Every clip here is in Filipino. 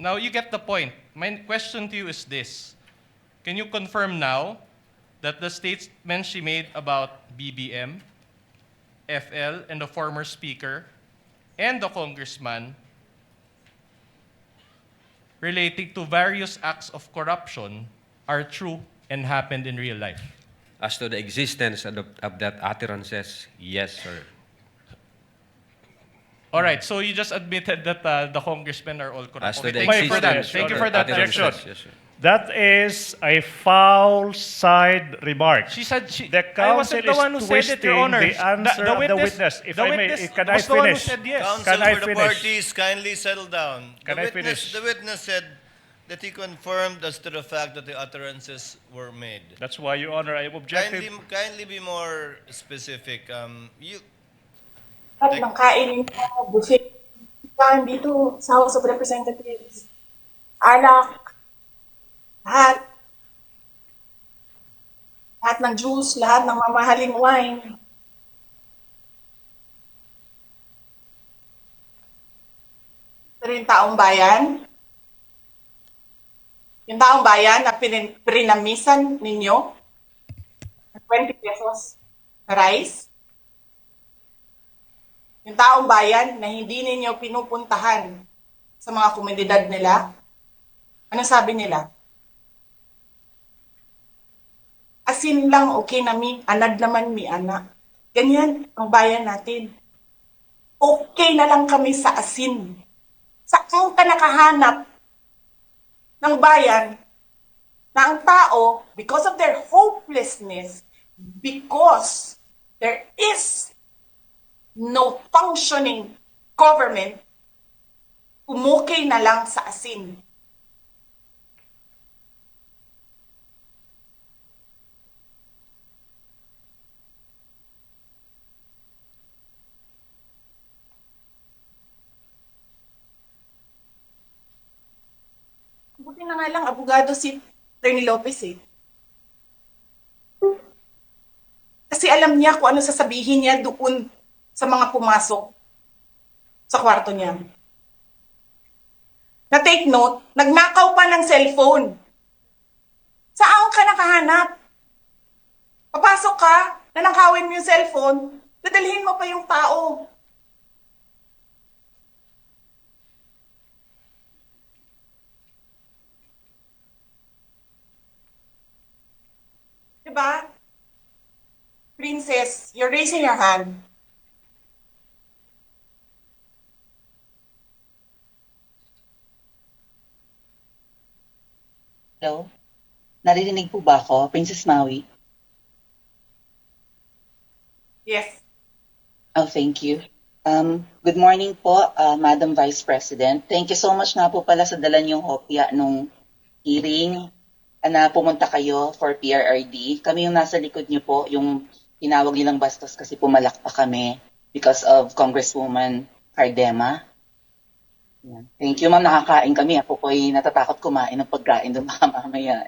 Now, you get the point. My question to you is this. Can you confirm now that the statements she made about BBM, FL, and the former speaker, and the congressman relating to various acts of corruption are true and happened in real life? As to the existence of that utterances, yes, sir. All right, so you just admitted that the congressmen are all corrupt. As to Okay, the thank you for that. existence Thank you of for that. utterances, Objection. yes, sir. That is a foul side remark. She said The I wasn't counsel the one who is said it, Your twisting Honor. the answer of the witness. If the I may, witness can I was the one who finish? said yes. Counsel Can I for the finish? parties, kindly settle down. Can I finish? The witness said that he confirmed as to the fact that the utterances were made. That's why, Your Honor, I am objective. Kindly be more specific. At nang kainin ko, buffet. Kain dito sa House of Representatives. Alak. Lahat. Lahat ng juice, lahat ng mamahaling wine. Pero yung taong bayan, na pinamisan ninyo, ng 20 pesos na rice, yung taong bayan na hindi ninyo pinupuntahan sa mga komunidad nila, ano sabi nila? Asin lang, okay na mi, anad naman mi, anak. Ganyan ang bayan natin. Okay na lang kami sa asin. Saan ka nakahanap ng bayan na ang tao, because of their hopelessness, because there is no functioning government, umukay na lang sa asin. Buti na nga lang, abogado si Attorney Lopez eh. Kasi alam niya kung ano sasabihin niya doon sa mga pumasok sa kwarto niya. Na take note, nagnakaw pa ng cellphone. Saan ka nakahanap? Papasok ka, nanakawin mo yung cellphone, dadalhin mo pa yung tao. Diba? Princess, you're raising your hand. Hello? Naririnig po ba ako, Princess Maui? Yes. Oh, thank you. Good morning po, Madam Vice President. Thank you so much nga po pala sa dala niyong hopya nung hearing na pumunta kayo for PRRD. Kami yung nasa likod niyo po, yung tinawag nilang bastos kasi pumalak pa kami because of Congresswoman Cardema. Yan. Thank you, ma'am. Nakakain kami. Ako po ay natatakot kumain ng pagkain doon mamaya.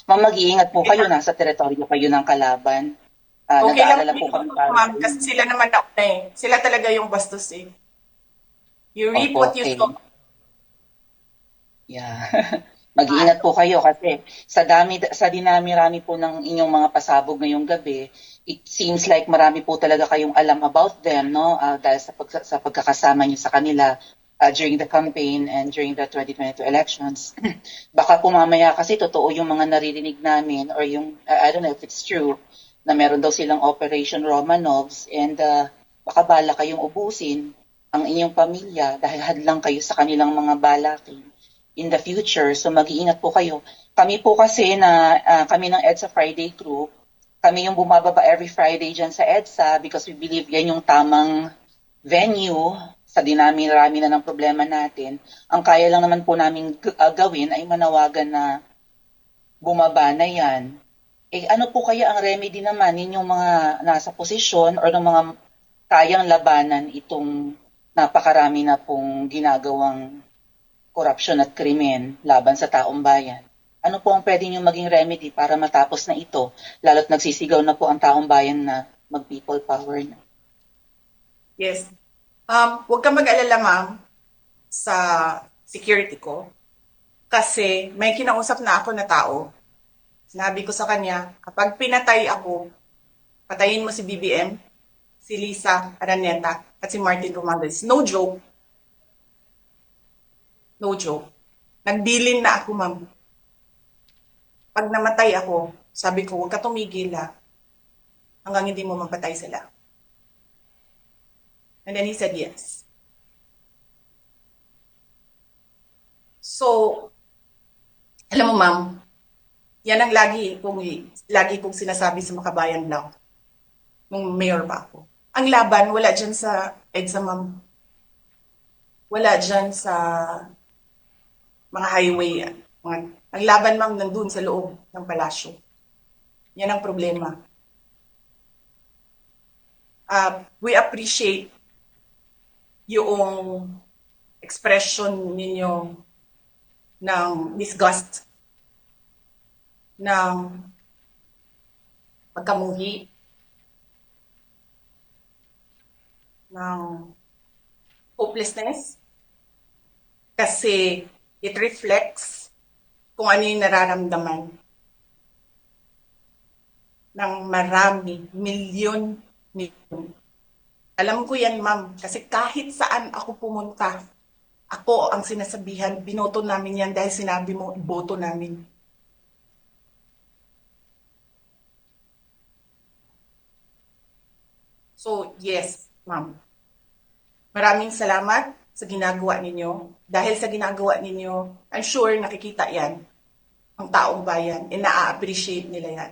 Ma'am, mag-iingat po kayo. Nasa teritoryo kayo ng kalaban. Okay lang Nag-aalala po kami ma'am, kasi sila naman na eh. Sila talaga yung bastos eh. You reap Opo, what you okay. sow. Yeah. Mag-iingat po kayo kasi sa dinami-rami po ng inyong mga pasabog ngayong gabi, it seems like marami po talaga kayong alam about them, no? Dahil sa pagkakasama niyo sa kanila during the campaign and during the 2022 elections. Baka po mamaya kasi totoo yung mga naririnig namin or yung, I don't know if it's true, na meron daw silang Operation Romanovs and baka bala kayong ubusin ang inyong pamilya dahil hadlang kayo sa kanilang mga balakin in the future. So mag-iingat po kayo. Kami po kasi kami ng EDSA Friday Group, kami yung bumababa every Friday dyan sa EDSA because we believe yan yung tamang venue sa dinami-rami na ng problema natin. Ang kaya lang naman po namin gawin ay manawagan na bumaba na yan. Eh ano po kaya ang remedy naman ninyong mga nasa posisyon or ng mga kayang labanan itong napakarami na pong ginagawang korupsyon at krimen laban sa taong bayan? Ano po ang pwede nyo maging remedy para matapos na ito, lalo't nagsisigaw na po ang taong bayan na mag-people power na? Yes. Huwag kang mag-alala, ma'am, sa security ko. Kasi may kinausap na ako na tao. Sinabi ko sa kanya, kapag pinatay ako, patayin mo si BBM, si Lisa Araneta, at si Martin Romualdez. No joke. No joke. Nagbilin na ako, ma'am. Pag namatay ako, sabi ko, huwag ka tumigil hanggang hindi mo mapatay sila. And then he said yes. So, alam mo, ma'am, yan ang lagi kong sinasabi sa Makabayan Law nung mayor pa ako. Ang laban, wala dyan sa EDSA, ma'am. Wala dyan sa mga highway. Ang laban, ma'am, nandun sa loob ng palasyo. Yan ang problema. We appreciate yung expression ninyo ng disgust, ng pagkamuhi, ng hopelessness, kasi it reflects kung ano yung nararamdaman ng marami, milyon. Alam ko yan, ma'am, kasi kahit saan ako pumunta, ako ang sinasabihan, binoto namin yan dahil sinabi mo, iboto namin. So, yes, ma'am. Maraming salamat sa ginagawa ninyo. Dahil sa ginagawa ninyo, I'm sure nakikita yan ang taong bayan, and na-appreciate nila yan.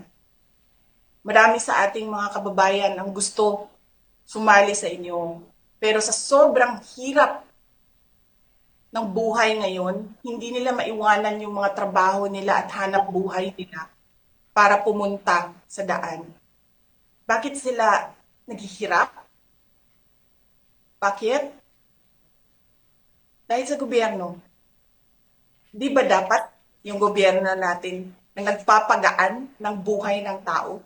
Marami sa ating mga kababayan ang gusto sumali sa inyo. Pero sa sobrang hirap ng buhay ngayon, hindi nila maiwanan yung mga trabaho nila at hanap buhay nila para pumunta sa daan. Bakit sila naghihirap? Bakit? Dahil sa gobyerno. Di ba dapat yung gobyerno natin ang nagpapagaan ng buhay ng tao?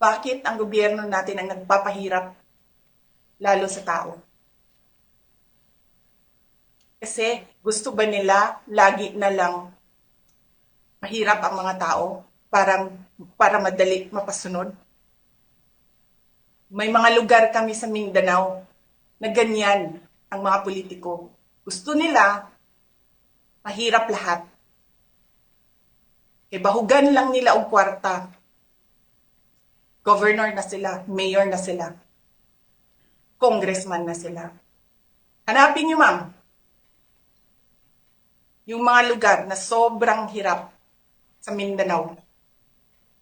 Bakit ang gobyerno natin ang nagpapahirap lalo sa tao? Kasi gusto ba nila lagi na lang mahirap ang mga tao para madali mapasunod? May mga lugar kami sa Mindanao na ganyan ang mga politiko. Gusto nila mahirap lahat. E bahugan lang nila ang kwarta. Governor na sila, mayor na sila, congressman na sila. Hanapin niyo, ma'am, yung mga lugar na sobrang hirap sa Mindanao.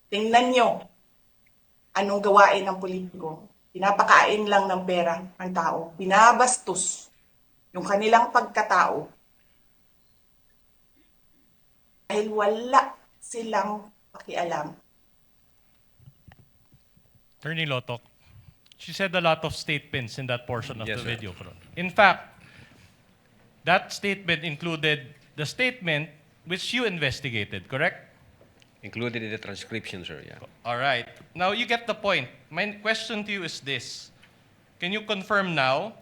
Tingnan nyo anong gawain ng politiko. Pinapakain lang ng pera ang tao. Binabastos yung kanilang pagkatao. Dahil wala silang pakialam. Attorney Lotok, she said a lot of statements in that portion of Yes, the sir. video. In fact, that statement included the statement which you investigated, correct? Included in the transcription, sir, yeah. All right. Now you get the point. My question to you is this. Can you confirm now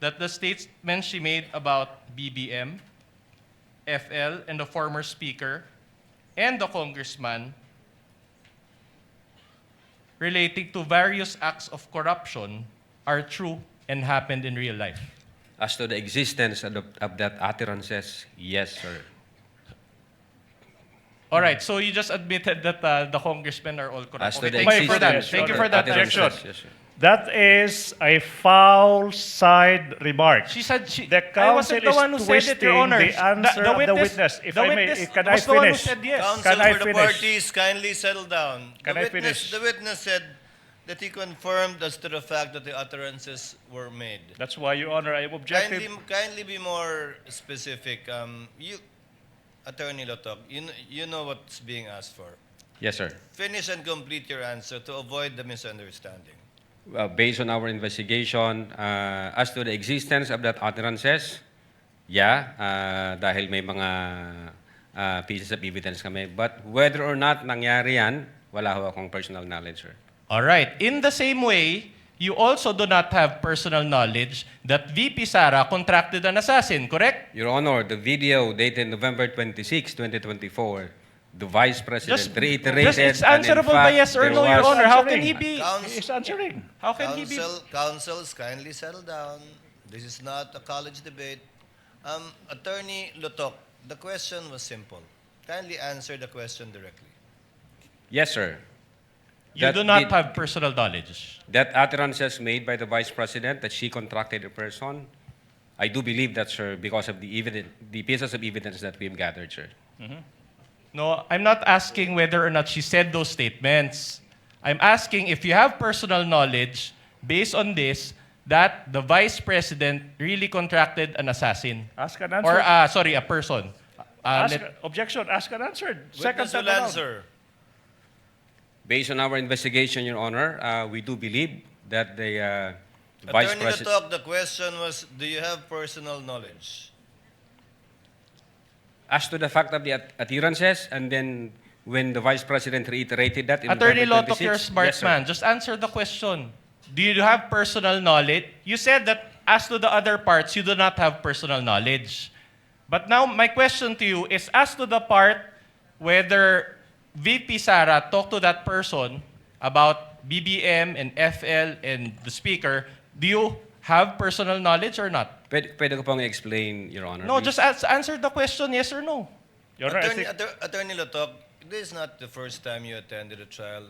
that the statement she made about BBM, FL, and the former speaker, and the congressman relating to various acts of corruption are true and happened in real life? As to the existence of that utterances, yes, sir. All right, so you just admitted that the congressmen are all corrupt. As to Okay, the thank you for that. existence Thank you of for that utterances, direction. yes, sir. That is a foul side remark. She said The I wasn't counsel the one who is said it, twisting Your Honor. the answer of the witness. If the I may, witness can I was the one who finish? said yes. Counsel Can I for the finish? parties, kindly settle down. Can I finish? The witness said that he confirmed as to the fact that the utterances were made. That's why, Your Honor, I am objective. Kindly be more specific. Attorney Lotok, you know what's being asked for. Yes, sir. Finish and complete your answer to avoid the misunderstanding. Based on our investigation, as to the existence of that utterances, yeah, dahil may mga pieces of evidence kami. But whether or not nangyari yan, wala ho akong personal knowledge, sir. All right. In the same way, you also do not have personal knowledge that VP Sara contracted an assassin, correct? Your Honor, the video dated November 26, 2024, the Vice President reiterated. it's and in answerable by fact, yes or there no, Your was- Honor. How can he be? He's answering. How can he be? Councils, kindly settle down. This is not a college debate. Attorney Lutok, the question was simple. Kindly answer the question directly. Yes, sir. You That do not the- have personal knowledge. That utterances made by the Vice President that she contracted a person, I do believe that, sir, because of the pieces of evidence that we've gathered, sir. No, I'm not asking whether or not she said those statements. I'm asking if you have personal knowledge based on this that the Vice President really contracted an assassin. Ask and Or, answer. sorry, a person. Objection, ask and answered. Second Witness time will around. answer. Based on our investigation, Your Honor, we do believe that the Vice Attorney President... Lutok, the question was, do you have personal knowledge? As to the fact of the utterances, and then when the Vice President reiterated that in Attorney November Lotok, you're a 26, smart yes, sir. man. Just answer the question. Do you have personal knowledge? You said that as to the other parts, you do not have personal knowledge. But now, my question to you is as to the part whether VP Sara talked to that person about BBM and FL and the speaker, do you have personal knowledge or not? Pwede ko pong explain, Your Honor. No, please? just answer the question, yes or no. Your Honor, I Attorney, think- Attorney Lutok, this is not the first time you attended a trial.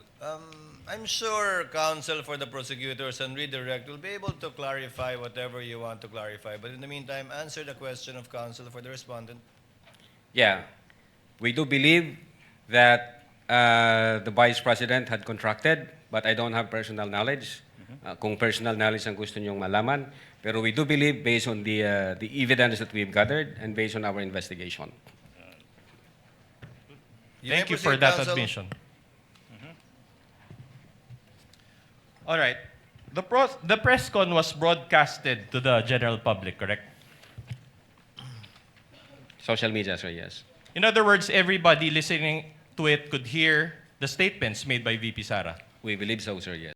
I'm sure counsel for the prosecutors and redirect will be able to clarify whatever you want to clarify. But in the meantime, answer the question of counsel for the respondent. Yeah. We do believe that the Vice President had contracted, but I don't have personal knowledge. Kung personal knowledge ang gusto niyong malaman. Pero we do believe, based on the evidence that we've gathered and based on our investigation. Thank may you for proceed, that counsel. admission. All right. The press con was broadcasted to the general public, correct? Social media, sir, yes. In other words, everybody listening to it could hear the statements made by VP Sara. We believe so, sir, yes.